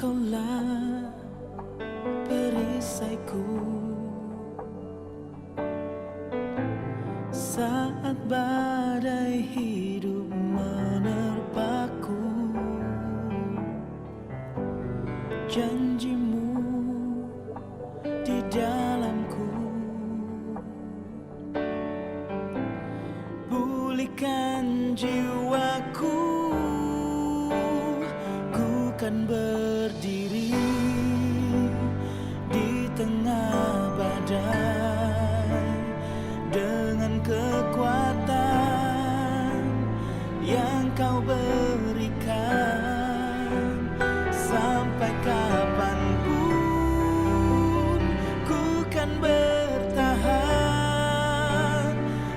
Engkaulah perisaiku saat badai hidup menerpaku. Janjimu di dalamku, pulihkan jiwaku. Ku kan berdiri di tengah badai dengan kekuatan yang Kau berikan. Sampai kapanpun ku kan bertahan,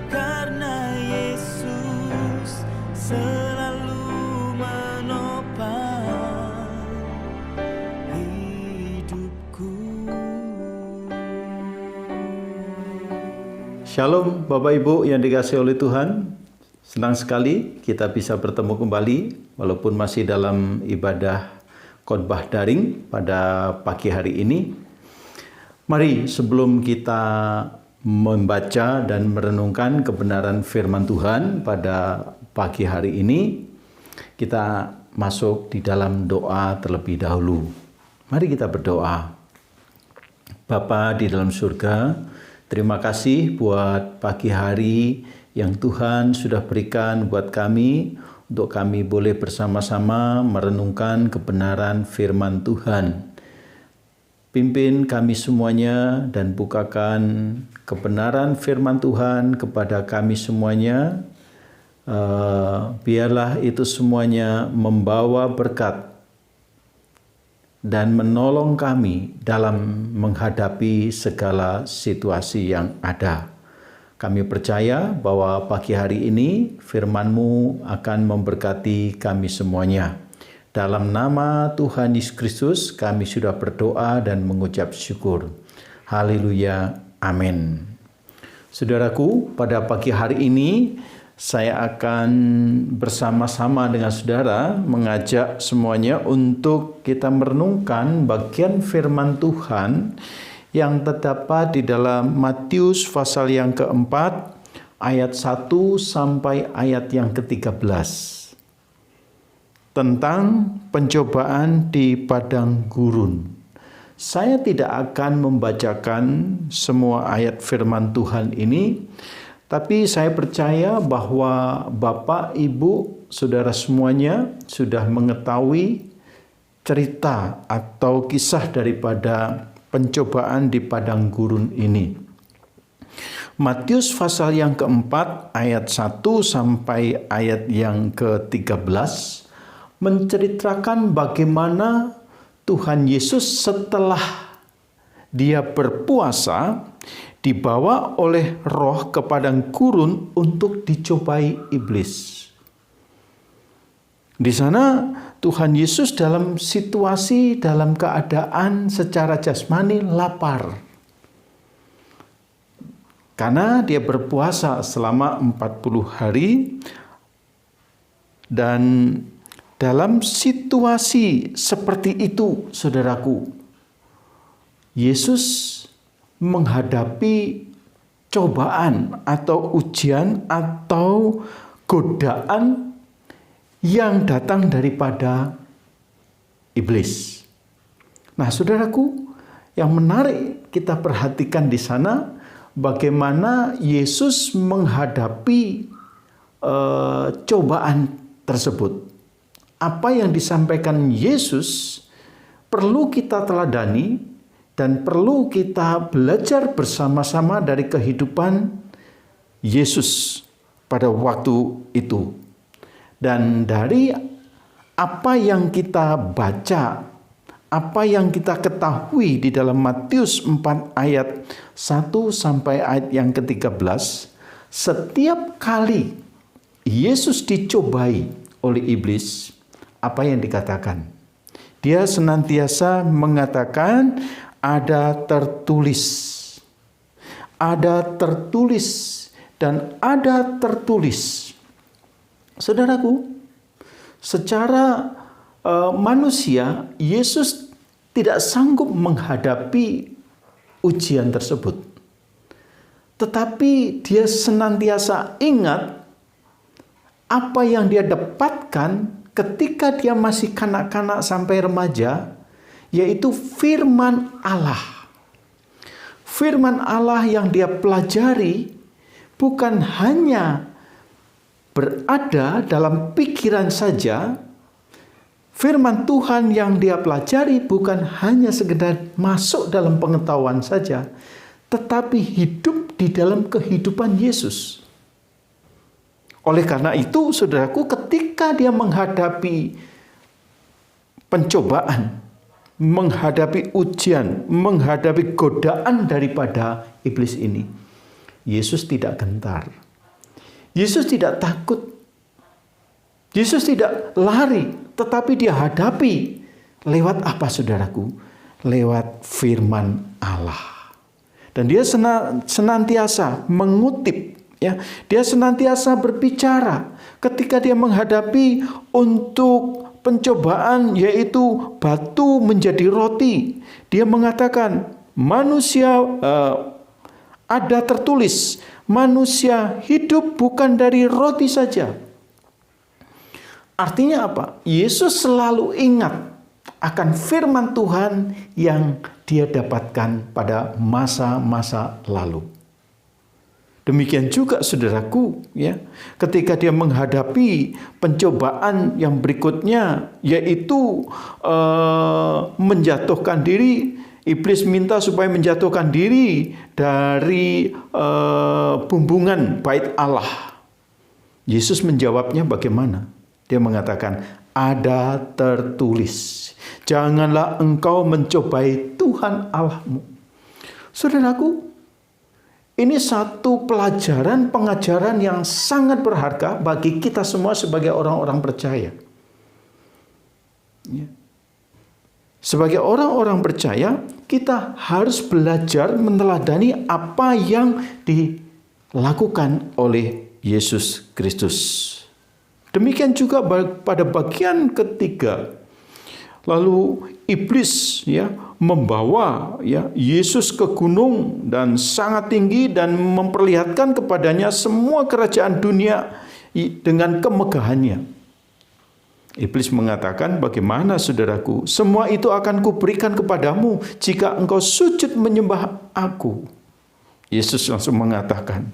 karena Yesus selalu menopang hidupku. Shalom Bapak Ibu yang dikasihi oleh Tuhan. Senang sekali kita bisa bertemu kembali walaupun masih dalam ibadah khotbah daring pada pagi hari ini. Mari sebelum kita membaca dan merenungkan kebenaran firman Tuhan pada pagi hari ini, kita masuk di dalam doa terlebih dahulu. Mari kita berdoa. Bapa di dalam surga, terima kasih buat pagi hari yang Tuhan sudah berikan buat kami, untuk kami boleh bersama-sama merenungkan kebenaran firman Tuhan. Pimpin kami semuanya dan bukakan kebenaran firman Tuhan kepada kami semuanya. Biarlah itu semuanya membawa berkat dan menolong kami dalam menghadapi segala situasi yang ada. Kami percaya bahwa pagi hari ini firman-Mu akan memberkati kami semuanya. Dalam nama Tuhan Yesus Kristus kami sudah berdoa dan mengucap syukur. Haleluya. Amin. Saudaraku, pada pagi hari ini saya akan bersama-sama dengan saudara mengajak semuanya untuk kita merenungkan bagian firman Tuhan yang terdapat di dalam Matius pasal yang keempat ayat 1 sampai ayat yang ke-13 tentang pencobaan di padang gurun. Saya tidak akan membacakan semua ayat firman Tuhan ini, tapi saya percaya bahwa Bapak, Ibu, saudara semuanya sudah mengetahui cerita atau kisah daripada pencobaan di padang gurun ini. Matius pasal yang keempat ayat 1 sampai ayat yang ke-13 menceritakan bagaimana Tuhan Yesus setelah dia berpuasa dibawa oleh roh ke padang gurun untuk dicobai iblis. Di sana Tuhan Yesus dalam situasi, dalam keadaan secara jasmani lapar. Karena dia berpuasa selama 40 hari. Dan dalam situasi seperti itu, saudaraku, Yesus menghadapi cobaan atau ujian atau godaan yang datang daripada iblis. Nah, saudaraku, yang menarik kita perhatikan di sana bagaimana Yesus menghadapi cobaan tersebut. Apa yang disampaikan Yesus perlu kita teladani dan perlu kita belajar bersama-sama dari kehidupan Yesus pada waktu itu. Dan dari apa yang kita baca, apa yang kita ketahui di dalam Matius 4 ayat 1 sampai ayat yang ke-13, setiap kali Yesus dicobai oleh iblis, apa yang dikatakan? Dia senantiasa mengatakan ada tertulis. Ada tertulis dan ada tertulis. Saudaraku, secara manusia, Yesus tidak sanggup menghadapi ujian tersebut. Tetapi dia senantiasa ingat apa yang dia dapatkan ketika dia masih kanak-kanak sampai remaja, yaitu firman Allah. Firman Allah yang dia pelajari bukan hanya berada dalam pikiran saja. Firman Tuhan yang dia pelajari bukan hanya sekedar masuk dalam pengetahuan saja, tetapi hidup di dalam kehidupan Yesus. Oleh karena itu, saudaraku, ketika dia menghadapi pencobaan, menghadapi ujian, menghadapi godaan daripada iblis ini, Yesus tidak gentar. Yesus tidak takut. Yesus tidak lari, tetapi dia hadapi. Lewat apa, saudaraku? Lewat firman Allah. Dan dia senantiasa mengutip, ya. Dia senantiasa berbicara ketika dia menghadapi untuk pencobaan, yaitu batu menjadi roti. Dia mengatakan, ada tertulis, manusia hidup bukan dari roti saja. Artinya apa? Yesus selalu ingat akan firman Tuhan yang dia dapatkan pada masa-masa lalu. Demikian juga, saudaraku, ya, ketika dia menghadapi pencobaan yang berikutnya, yaitu menjatuhkan diri. Iblis minta supaya menjatuhkan diri dari bumbungan bait Allah. Yesus menjawabnya bagaimana? Dia mengatakan, ada tertulis, janganlah engkau mencobai Tuhan Allahmu. Saudaraku, ini satu pelajaran, pengajaran yang sangat berharga bagi kita semua sebagai orang-orang percaya. Ya. Sebagai orang-orang percaya, kita harus belajar meneladani apa yang dilakukan oleh Yesus Kristus. Demikian juga pada bagian ketiga. Lalu iblis, ya, membawa, ya, Yesus ke gunung dan sangat tinggi dan memperlihatkan kepadanya semua kerajaan dunia dengan kemegahannya. Iblis mengatakan, bagaimana, saudaraku? Semua itu akan kuberikan kepadamu jika engkau sujud menyembah aku. Yesus langsung mengatakan,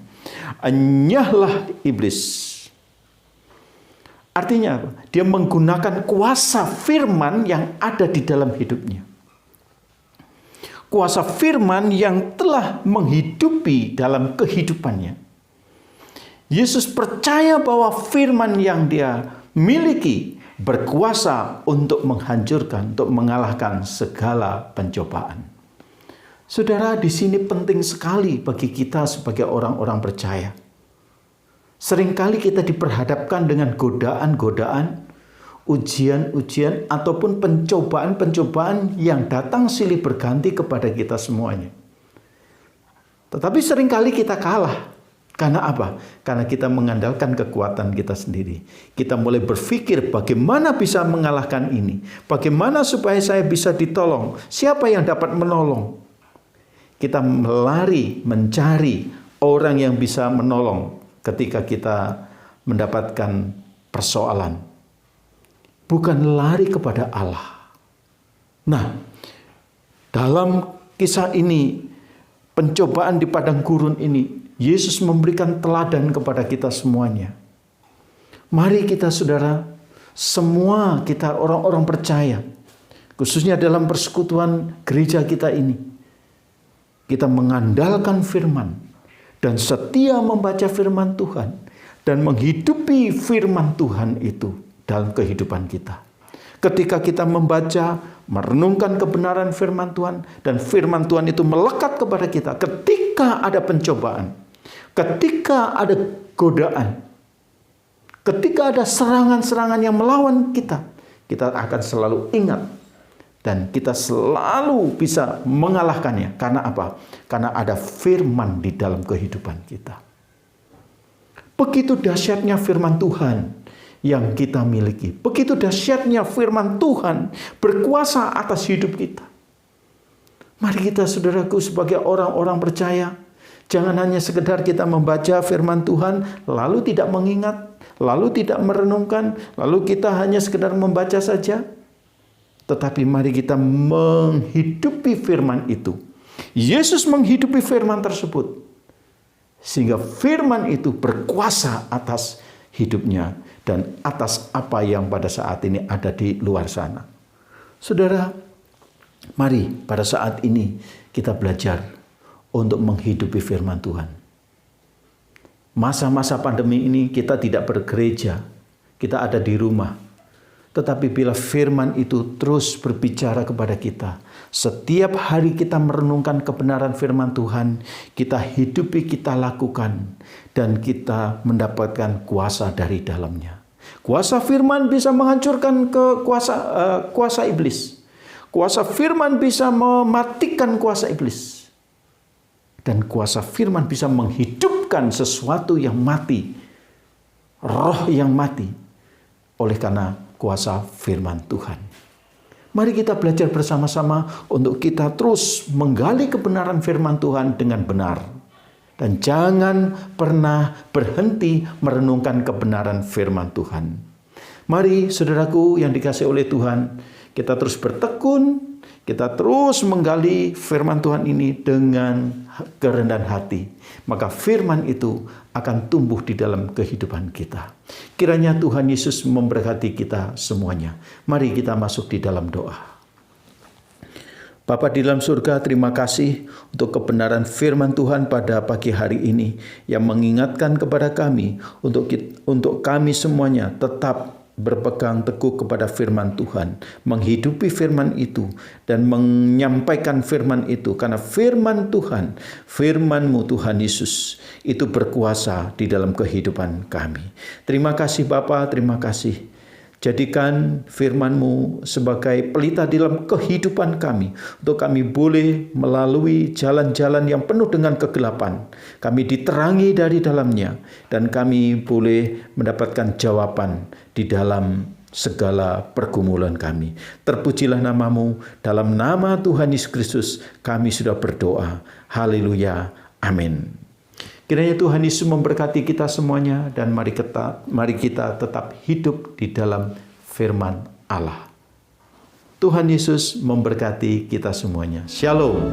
enyahlah iblis. Artinya apa? Dia menggunakan kuasa firman yang ada di dalam hidupnya. Kuasa firman yang telah menghidupi dalam kehidupannya. Yesus percaya bahwa firman yang dia miliki berkuasa untuk menghancurkan, untuk mengalahkan segala pencobaan. Saudara, di sini penting sekali bagi kita sebagai orang-orang percaya. Seringkali kita diperhadapkan dengan godaan-godaan, ujian-ujian, ataupun pencobaan-pencobaan yang datang silih berganti kepada kita semuanya. Tetapi seringkali kita kalah. Karena apa? Karena kita mengandalkan kekuatan kita sendiri. Kita mulai berpikir bagaimana bisa mengalahkan ini. Bagaimana supaya saya bisa ditolong. Siapa yang dapat menolong? Kita melari mencari orang yang bisa menolong ketika kita mendapatkan persoalan. Bukan lari kepada Allah. Nah, dalam kisah ini, pencobaan di padang gurun ini, Yesus memberikan teladan kepada kita semuanya. Mari kita, saudara, semua kita orang-orang percaya, khususnya dalam persekutuan gereja kita ini, kita mengandalkan firman dan setia membaca firman Tuhan dan menghidupi firman Tuhan itu dalam kehidupan kita. Ketika kita membaca, merenungkan kebenaran firman Tuhan, dan firman Tuhan itu melekat kepada kita ketika ada pencobaan, ketika ada godaan, ketika ada serangan-serangan yang melawan kita, kita akan selalu ingat dan kita selalu bisa mengalahkannya. Karena apa? Karena ada firman di dalam kehidupan kita. Begitu dahsyatnya firman Tuhan yang kita miliki. Begitu dahsyatnya firman Tuhan berkuasa atas hidup kita. Mari kita, saudaraku, sebagai orang-orang percaya, jangan hanya sekedar kita membaca firman Tuhan, lalu tidak mengingat, lalu tidak merenungkan, lalu kita hanya sekedar membaca saja. Tetapi mari kita menghidupi firman itu. Yesus menghidupi firman tersebut, sehingga firman itu berkuasa atas hidupnya dan atas apa yang pada saat ini ada di luar sana. Saudara, mari pada saat ini kita belajar untuk menghidupi firman Tuhan. Masa-masa pandemi ini kita tidak bergereja, kita ada di rumah. Tetapi bila firman itu terus berbicara kepada kita, setiap hari kita merenungkan kebenaran firman Tuhan, kita hidupi, kita lakukan, dan kita mendapatkan kuasa dari dalamnya. Kuasa firman bisa menghancurkan kuasa iblis. Kuasa firman bisa mematikan kuasa iblis. Dan kuasa firman bisa menghidupkan sesuatu yang mati, roh yang mati, oleh karena kuasa firman Tuhan. Mari kita belajar bersama-sama untuk kita terus menggali kebenaran firman Tuhan dengan benar. Dan jangan pernah berhenti merenungkan kebenaran firman Tuhan. Mari saudaraku yang dikasihi oleh Tuhan, kita terus bertekun, kita terus menggali firman Tuhan ini dengan kerendahan hati. Maka firman itu akan tumbuh di dalam kehidupan kita. Kiranya Tuhan Yesus memberkati kita semuanya. Mari kita masuk di dalam doa. Bapa di dalam surga, terima kasih untuk kebenaran firman Tuhan pada pagi hari ini yang mengingatkan kepada kami untuk kami semuanya tetap berpegang teguh kepada firman Tuhan, menghidupi firman itu dan menyampaikan firman itu, karena firman Tuhan, firman-Mu Tuhan Yesus itu berkuasa di dalam kehidupan kami. Terima kasih Bapa, terima kasih. Jadikan firman-Mu sebagai pelita di dalam kehidupan kami, untuk kami boleh melalui jalan-jalan yang penuh dengan kegelapan. Kami diterangi dari dalamnya, dan kami boleh mendapatkan jawaban di dalam segala pergumulan kami. Terpujilah nama-Mu, dalam nama Tuhan Yesus Kristus kami sudah berdoa. Haleluya, amin. Kiranya Tuhan Yesus memberkati kita semuanya, dan mari kita tetap hidup di dalam firman Allah. Tuhan Yesus memberkati kita semuanya. Shalom.